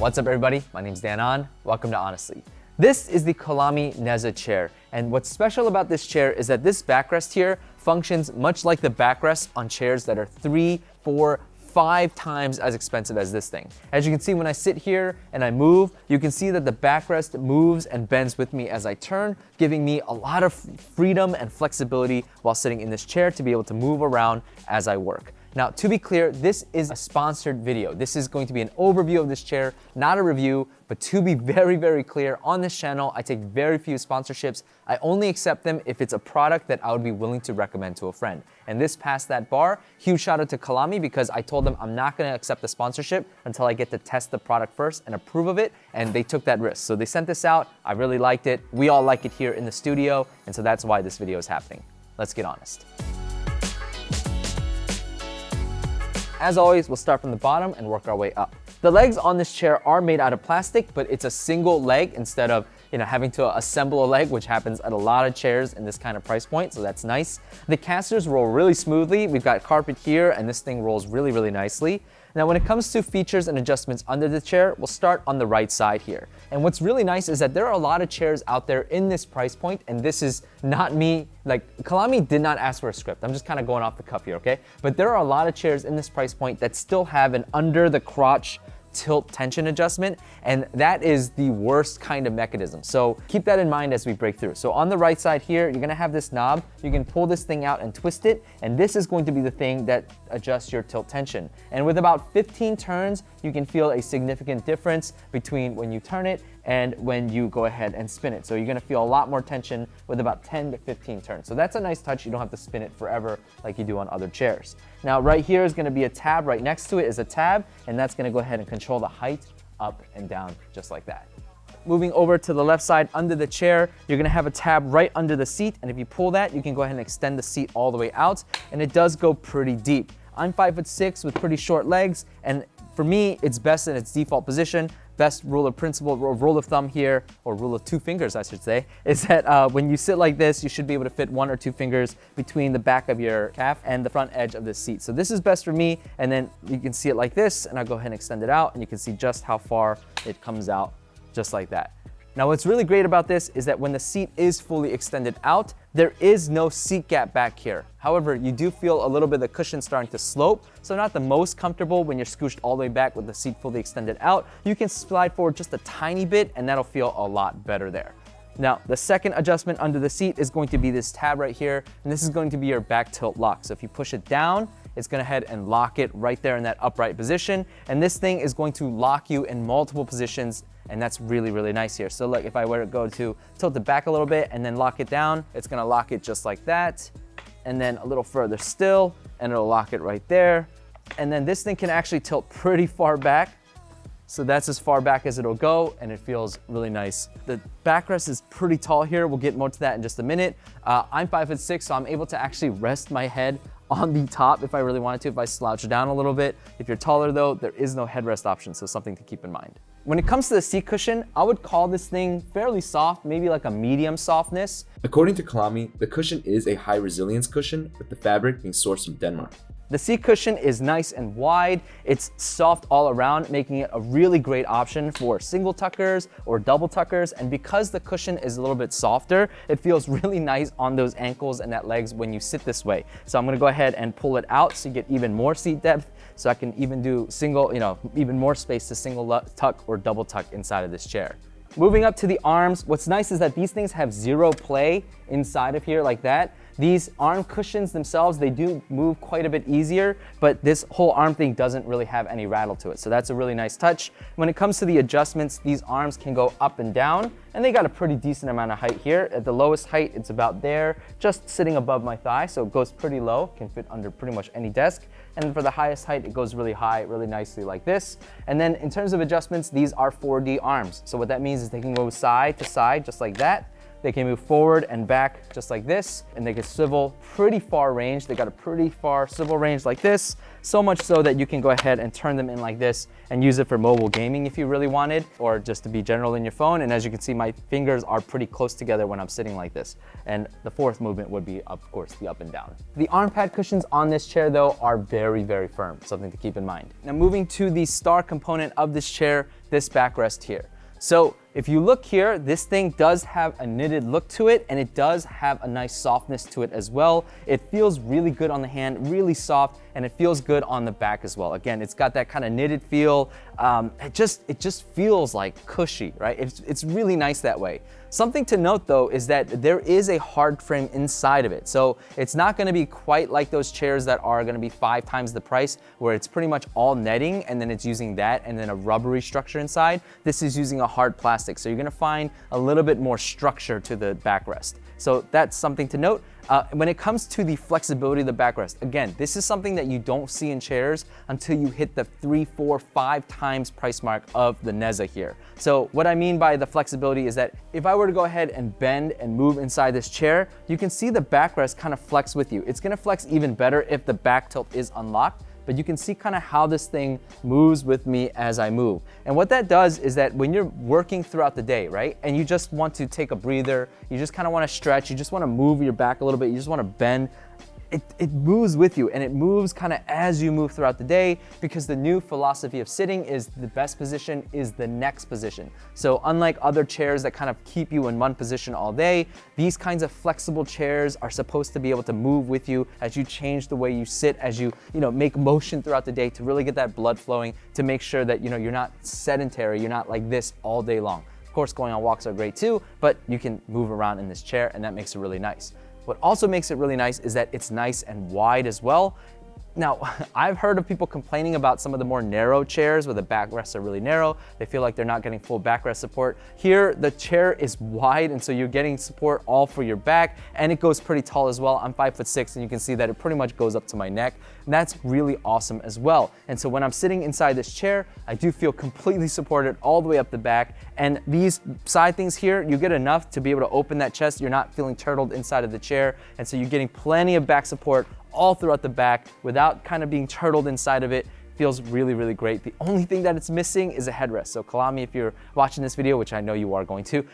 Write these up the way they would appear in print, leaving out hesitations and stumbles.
What's up everybody, my name's Dan. Welcome to Ahnestly. This is the Colamy Neza chair, and what's special about this chair is that this backrest here functions much like the backrest on chairs that are 3, 4, 5 times as expensive as this thing. As you can see, when I sit here and I move, you can see that the backrest moves and bends with me as I turn, giving me a lot of freedom and flexibility while sitting in this chair to be able to move around as I work. Now, to be clear, this is a sponsored video. This is going to be an overview of this chair, not a review, but to be very, very clear, on this channel, I take very few sponsorships. I only accept them if it's a product that I would be willing to recommend to a friend. And this passed that bar. Huge shout out to Colamy because I told them I'm not gonna accept the sponsorship until I get to test the product first and approve of it, and they took that risk. So they sent this out, I really liked it. We all like it here in the studio, and so that's why this video is happening. Let's get honest. As always, we'll start from the bottom and work our way up. The legs on this chair are made out of plastic, but it's a single leg instead of having to assemble a leg, which happens at a lot of chairs in this kind of price point, so that's nice. The casters roll really smoothly. We've got carpet here, and this thing rolls really, really nicely. Now, when it comes to features and adjustments under the chair, we'll start on the right side here. And what's really nice is that there are a lot of chairs out there in this price point, and this is not me, Colamy did not ask for a script. I'm just kind of going off the cuff here, okay? But there are a lot of chairs in this price point that still have an under the crotch tilt tension adjustment, and that is the worst kind of mechanism. So keep that in mind as we break through. So on the right side here, you're gonna have this knob. You can pull this thing out and twist it, and this is going to be the thing that adjusts your tilt tension. And with about 15 turns, you can feel a significant difference between when you turn it and when you go ahead and spin it. So you're gonna feel a lot more tension with about 10 to 15 turns. So that's a nice touch. You don't have to spin it forever like you do on other chairs. Now right here is gonna be a tab. Right next to it is a tab, and that's gonna go ahead and control the height up and down just like that. Moving over to the left side under the chair, you're gonna have a tab right under the seat, and if you pull that, you can go ahead and extend the seat all the way out, and it does go pretty deep. I'm 5'6" with pretty short legs, and for me, it's best in its default position. Best rule of principle, rule of thumb here, or rule of 2 fingers, I should say, is that when you sit like this, you should be able to fit 1 or 2 fingers between the back of your calf and the front edge of the seat. So this is best for me, and then you can see it like this, and I'll go ahead and extend it out, and you can see just how far it comes out, just like that. Now, what's really great about this is that when the seat is fully extended out, there is no seat gap back here. However, you do feel a little bit of the cushion starting to slope, so not the most comfortable when you're scooched all the way back with the seat fully extended out. You can slide forward just a tiny bit, and that'll feel a lot better there. Now, the second adjustment under the seat is going to be this tab right here, and this is going to be your back tilt lock. So if you push it down, it's gonna head and lock it right there in that upright position, and this thing is going to lock you in multiple positions, and that's really, really nice here. So look, if I were to go to tilt it back a little bit and then lock it down, it's gonna lock it just like that, and then a little further still, and it'll lock it right there. And then this thing can actually tilt pretty far back, so that's as far back as it'll go, and it feels really nice. The backrest is pretty tall here. We'll get more to that in just a minute. I'm 5'6", so I'm able to actually rest my head on the top if I really wanted to, if I slouch down a little bit. If you're taller though, there is no headrest option, so something to keep in mind. When it comes to the seat cushion, I would call this thing fairly soft, maybe like a medium softness. According to Colamy, the cushion is a high resilience cushion, with the fabric being sourced from Denmark. The seat cushion is nice and wide. It's soft all around, making it a really great option for single tuckers or double tuckers. And because the cushion is a little bit softer, it feels really nice on those ankles and that legs when you sit this way. So I'm gonna go ahead and pull it out so you get even more seat depth. So I can even do single, even more space to single tuck or double tuck inside of this chair. Moving up to the arms, what's nice is that these things have zero play inside of here like that. These arm cushions themselves, they do move quite a bit easier, but this whole arm thing doesn't really have any rattle to it. So that's a really nice touch. When it comes to the adjustments, these arms can go up and down, and they got a pretty decent amount of height here. At the lowest height, it's about there, just sitting above my thigh, so it goes pretty low, can fit under pretty much any desk. And for the highest height, it goes really high, really nicely like this. And then in terms of adjustments, these are 4D arms. So what that means is they can go side to side, just like that. They can move forward and back just like this, and they can swivel pretty far range. They got a pretty far swivel range like this, so much so that you can go ahead and turn them in like this and use it for mobile gaming if you really wanted, or just to be general in your phone. And as you can see, my fingers are pretty close together when I'm sitting like this. And the fourth movement would be, of course, the up and down. The arm pad cushions on this chair though are very, very firm, something to keep in mind. Now moving to the star component of this chair, this backrest here. So if you look here, this thing does have a knitted look to it, and it does have a nice softness to it as well. It feels really good on the hand, really soft, and it feels good on the back as well. Again, it's got that kind of knitted feel. It just feels like cushy, right? It's really nice that way. Something to note though is that there is a hard frame inside of it. So it's not gonna be quite like those chairs that are gonna be 5 times the price, where it's pretty much all netting and then it's using that and then a rubbery structure inside. This is using a hard plastic. So you're gonna find a little bit more structure to the backrest. So that's something to note. When it comes to the flexibility of the backrest, again, this is something that you don't see in chairs until you hit the 3, 4, 5 times price mark of the Neza here. So what I mean by the flexibility is that if I were to go ahead and bend and move inside this chair, you can see the backrest kind of flex with you. It's gonna flex even better if the back tilt is unlocked, but you can see kind of how this thing moves with me as I move. And what that does is that when you're working throughout the day, right, and you just want to take a breather, you just kind of want to stretch, you just want to move your back a little bit, you just want to bend, it moves with you, and it moves kind of as you move throughout the day, because the new philosophy of sitting is the best position is the next position. So unlike other chairs that kind of keep you in one position all day, these kinds of flexible chairs are supposed to be able to move with you as you change the way you sit, as you make motion throughout the day to really get that blood flowing, to make sure that you're not sedentary, you're not like this all day long. Of course, going on walks are great too, but you can move around in this chair, and that makes it really nice. What also makes it really nice is that it's nice and wide as well. Now, I've heard of people complaining about some of the more narrow chairs where the backrests are really narrow. They feel like they're not getting full backrest support. Here, the chair is wide, and so you're getting support all for your back, and it goes pretty tall as well. I'm 5'6", and you can see that it pretty much goes up to my neck, and that's really awesome as well. And so when I'm sitting inside this chair, I do feel completely supported all the way up the back, and these side things here, you get enough to be able to open that chest. You're not feeling turtled inside of the chair, and so you're getting plenty of back support all throughout the back without kind of being turtled inside of it. Feels really, really great. The only thing that it's missing is a headrest. So Colamy, if you're watching this video, which I know you are going to,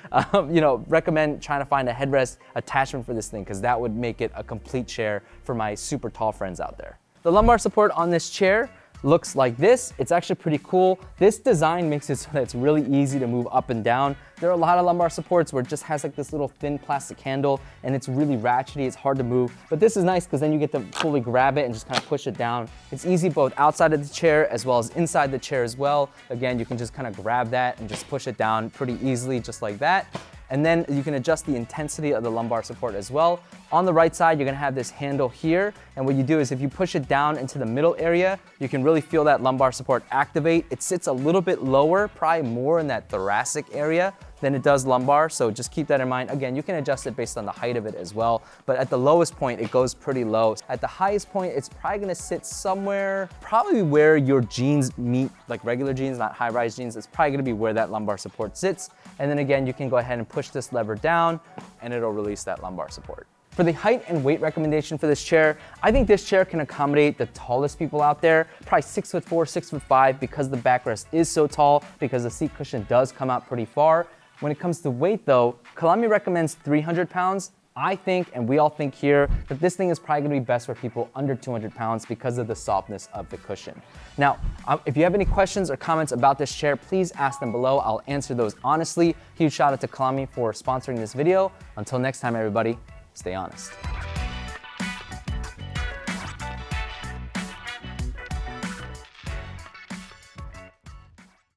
recommend trying to find a headrest attachment for this thing, because that would make it a complete chair for my super tall friends out there. The lumbar support on this chair looks like this. It's actually pretty cool. This design makes it so that it's really easy to move up and down. There are a lot of lumbar supports where it just has like this little thin plastic handle, and it's really ratchety, it's hard to move. But this is nice because then you get to fully grab it and just kind of push it down. It's easy both outside of the chair as well as inside the chair as well. Again, you can just kind of grab that and just push it down pretty easily, just like that. And then you can adjust the intensity of the lumbar support as well. On the right side, you're gonna have this handle here. And what you do is if you push it down into the middle area, you can really feel that lumbar support activate. It sits a little bit lower, probably more in that thoracic area than it does lumbar. So just keep that in mind. Again, you can adjust it based on the height of it as well. But at the lowest point, it goes pretty low. At the highest point, it's probably gonna sit somewhere, probably where your jeans meet, like regular jeans, not high-rise jeans. It's probably gonna be where that lumbar support sits. And then again, you can go ahead and push this lever down and it'll release that lumbar support. For the height and weight recommendation for this chair, I think this chair can accommodate the tallest people out there, probably 6'4", 6'5", because the backrest is so tall, because the seat cushion does come out pretty far. When it comes to weight though, Colamy recommends 300 pounds. I think, and we all think here, that this thing is probably gonna be best for people under 200 pounds because of the softness of the cushion. Now, if you have any questions or comments about this chair, please ask them below. I'll answer those honestly. Huge shout out to Colamy for sponsoring this video. Until next time, everybody, stay honest.